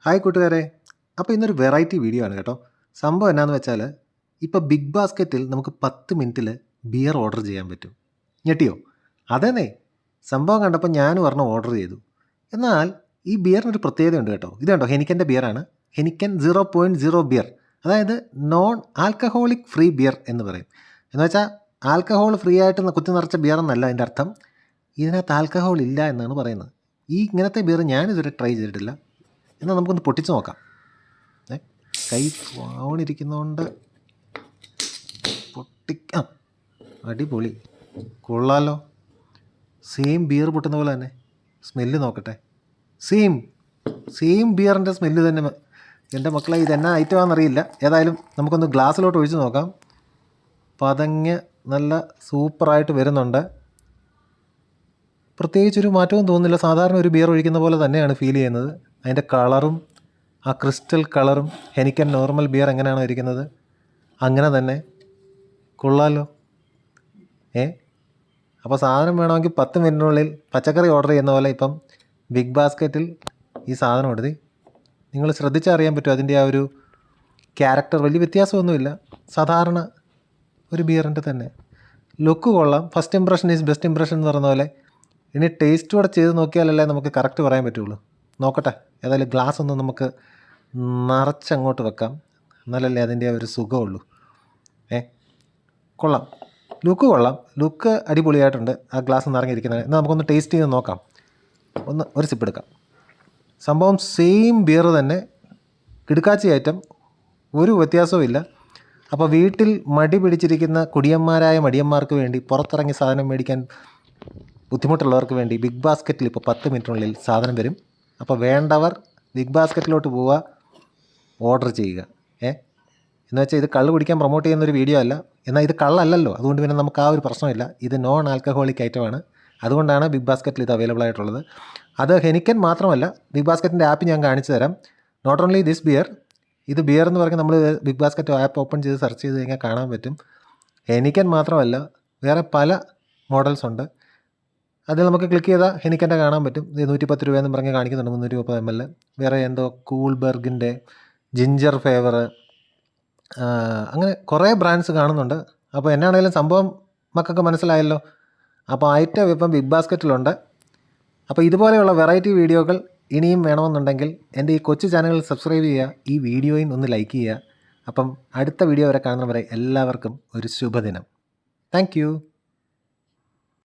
Hi കൂട്ടുകാരെ. അപ്പോൾ ഇന്നൊരു വെറൈറ്റി വീഡിയോ ആണ് കേട്ടോ. സംഭവം എന്നാന്ന് വെച്ചാൽ ഇപ്പോൾ ബിഗ് ബാസ്ക്കറ്റിൽ നമുക്ക് 10 മിനിറ്റിൽ ബിയർ ഓർഡർ ചെയ്യാൻ പറ്റും. ഞെട്ടിയോ? അതേന്നേ. സംഭവം കണ്ടപ്പോൾ ഞാനും ഒരെണ്ണം ഓർഡർ ചെയ്തു. എന്നാൽ ഈ ബിയറിനൊരു പ്രത്യേകതയുണ്ട് കേട്ടോ. ഇത് കണ്ടോ, ഹെനിക്കൻ്റെ ബിയറാണ്. ഹെനിക്കൻ 0.0 ബിയർ, അതായത് നോൺ ആൽക്കഹോളിക് ഫ്രീ ബിയർ എന്ന് പറയും. എന്ന് വെച്ചാൽ ആൽക്കഹോൾ ഫ്രീ ആയിട്ട് കുത്തി നിറച്ച ബിയർ എന്നല്ല അതിൻ്റെ അർത്ഥം. ഇതിനകത്ത് ആൽക്കഹോൾ ഇല്ല എന്നാണ് പറയുന്നത്. ഇങ്ങനത്തെ ബിയർ ഞാനിതുവരെ ട്രൈ ചെയ്തിട്ടില്ല. എന്നാൽ നമുക്കൊന്ന് പൊട്ടിച്ച് നോക്കാം. കൈ ഫോണിരിക്കുന്നതുകൊണ്ട് പൊട്ടിക്കാം. അടിപൊളി, കൊള്ളാലോ. സെയിം ബിയർ പൊട്ടുന്ന പോലെ തന്നെ. സ്മെല്ല് നോക്കട്ടെ. സെയിം ബിയറിൻ്റെ സ്മെല്ല് തന്നെ. എൻ്റെ മക്കളെ ഇതെന്നാ ഐറ്റമാണെന്നറിയില്ല. ഏതായാലും നമുക്കൊന്ന് ഗ്ലാസ്സിലോട്ട് ഒഴിച്ച് നോക്കാം. പതഞ്ഞ് നല്ല സൂപ്പറായിട്ട് വരുന്നുണ്ട്. പ്രത്യേകിച്ചൊരു മാറ്റവും തോന്നുന്നില്ല. സാധാരണ ഒരു ബിയർ ഒഴിക്കുന്ന പോലെ തന്നെയാണ് ഫീൽ ചെയ്യുന്നത്. അതിൻ്റെ കളറും ആ ക്രിസ്റ്റൽ കളറും ഹെനിക്കൻ നോർമൽ ബിയർ എങ്ങനെയാണോ ഇരിക്കുന്നത് അങ്ങനെ തന്നെ. കൊള്ളാലോ. അപ്പോൾ സാധനം വേണമെങ്കിൽ 10 മിനിറ്റിനുള്ളിൽ പച്ചക്കറി ഓർഡർ ചെയ്യുന്ന പോലെ ഇപ്പം ബിഗ് ബാസ്ക്കറ്റിൽ ഈ സാധനം എടുത്തി നിങ്ങൾ ശ്രദ്ധിച്ചറിയാൻ പറ്റും. അതിൻ്റെ ആ ഒരു ക്യാരക്ടർ വലിയ വ്യത്യാസമൊന്നുമില്ല. സാധാരണ ഒരു ബിയറിൻ്റെ തന്നെ ലുക്ക് കൊള്ളാം. First impression is best impression എന്ന് പറയുന്ന പോലെ. ഇനി ടേസ്റ്റ് കൂടെ ചെയ്ത് നോക്കിയാലല്ലേ നമുക്ക് കറക്റ്റ് പറയാൻ പറ്റുള്ളൂ. നോക്കട്ടെ. ഏതായാലും ഗ്ലാസ് ഒന്ന് നമുക്ക് നിറച്ചങ്ങോട്ട് വെക്കാം. എന്നാലല്ലേ അതിൻ്റെ ഒരു സുഖമുള്ളൂ. കൊള്ളാം. ലുക്ക് കൊള്ളാം. ലുക്ക് അടിപൊളിയായിട്ടുണ്ട് ആ ഗ്ലാസ് നിറഞ്ഞിരിക്കുന്നത്. എന്നാൽ നമുക്കൊന്ന് ടേസ്റ്റ് ചെയ്ത് നോക്കാം. ഒരു സിപ്പ് എടുക്കാം. സംഭവം സെയിം ബിയർ തന്നെ, കിടുക്കാച്ചി ഐറ്റം, ഒരു വ്യത്യാസവും ഇല്ല. അപ്പോൾ വീട്ടിൽ മടി പിടിച്ചിരിക്കുന്ന കുടിയന്മാരായ മടിയന്മാർക്ക് വേണ്ടി, പുറത്തിറങ്ങി സാധനം മേടിക്കാൻ ബുദ്ധിമുട്ടുള്ളവർക്ക് വേണ്ടി ബിഗ് ബാസ്ക്കറ്റിൽ ഇപ്പോൾ 10 മിനിറ്റിനുള്ളിൽ സാധനം വരും. അപ്പോൾ വേണ്ടവർ ബിഗ് ബാസ്ക്കറ്റിലോട്ട് പോവുക, ഓർഡർ ചെയ്യുക. എന്ന് വെച്ചാൽ ഇത് കള്ള് കുടിക്കാൻ പ്രൊമോട്ട് ചെയ്യുന്നൊരു വീഡിയോ അല്ല. എന്നാൽ ഇത് കള്ളല്ലല്ലോ, അതുകൊണ്ട് പിന്നെ നമുക്ക് ആ ഒരു പ്രശ്നമില്ല. ഇത് നോൺ ആൽക്കഹോളിക് ഐറ്റമാണ്. അതുകൊണ്ടാണ് ബിഗ് ബാസ്ക്കറ്റിൽ ഇത് അവൈലബിൾ ആയിട്ടുള്ളത്. അത് ഹെനിക്കൻ മാത്രമല്ല, ബിഗ് ബാസ്ക്കറ്റിൻ്റെ ആപ്പ് ഞാൻ കാണിച്ചു തരാം. Not only this beer. ഇത് ബിയർ എന്ന് പറഞ്ഞാൽ നമ്മൾ ബിഗ് ബാസ്ക്കറ്റ് ആപ്പ് ഓപ്പൺ ചെയ്ത് സെർച്ച് ചെയ്ത് കഴിഞ്ഞാൽ കാണാൻ പറ്റും. ഹെനിക്കൻ മാത്രമല്ല, വേറെ പല മോഡൽസ് ഉണ്ട്. അതിൽ നമുക്ക് ക്ലിക്ക് ചെയ്താൽ ഹെനിക്കൻ്റെ കാണാൻ പറ്റും. ഇത് 110 രൂപയെന്ന് പറഞ്ഞ് കാണിക്കുന്നുണ്ട്, 330 ml. വേറെ എന്തോ കൂൾബർഗിൻ്റെ ജിഞ്ചർ ഫ്ലേവർ, അങ്ങനെ കുറേ ബ്രാൻഡ്സ് കാണുന്നുണ്ട്. അപ്പോൾ എന്നാണേലും സംഭവം മക്കൾക്ക് മനസ്സിലായല്ലോ. അപ്പോൾ ഐറ്റം ഇപ്പം ബിഗ് ബാസ്ക്കറ്റിലുണ്ട്. അപ്പോൾ ഇതുപോലെയുള്ള വെറൈറ്റി വീഡിയോകൾ ഇനിയും വേണമെന്നുണ്ടെങ്കിൽ എൻ്റെ ഈ കൊച്ചു ചാനൽ സബ്സ്ക്രൈബ് ചെയ്യുക, ഈ വീഡിയോയും ഒന്ന് ലൈക്ക് ചെയ്യുക. അപ്പം അടുത്ത വീഡിയോ വരെ കാണുന്നവരെ എല്ലാവർക്കും ഒരു ശുഭദിനം. താങ്ക്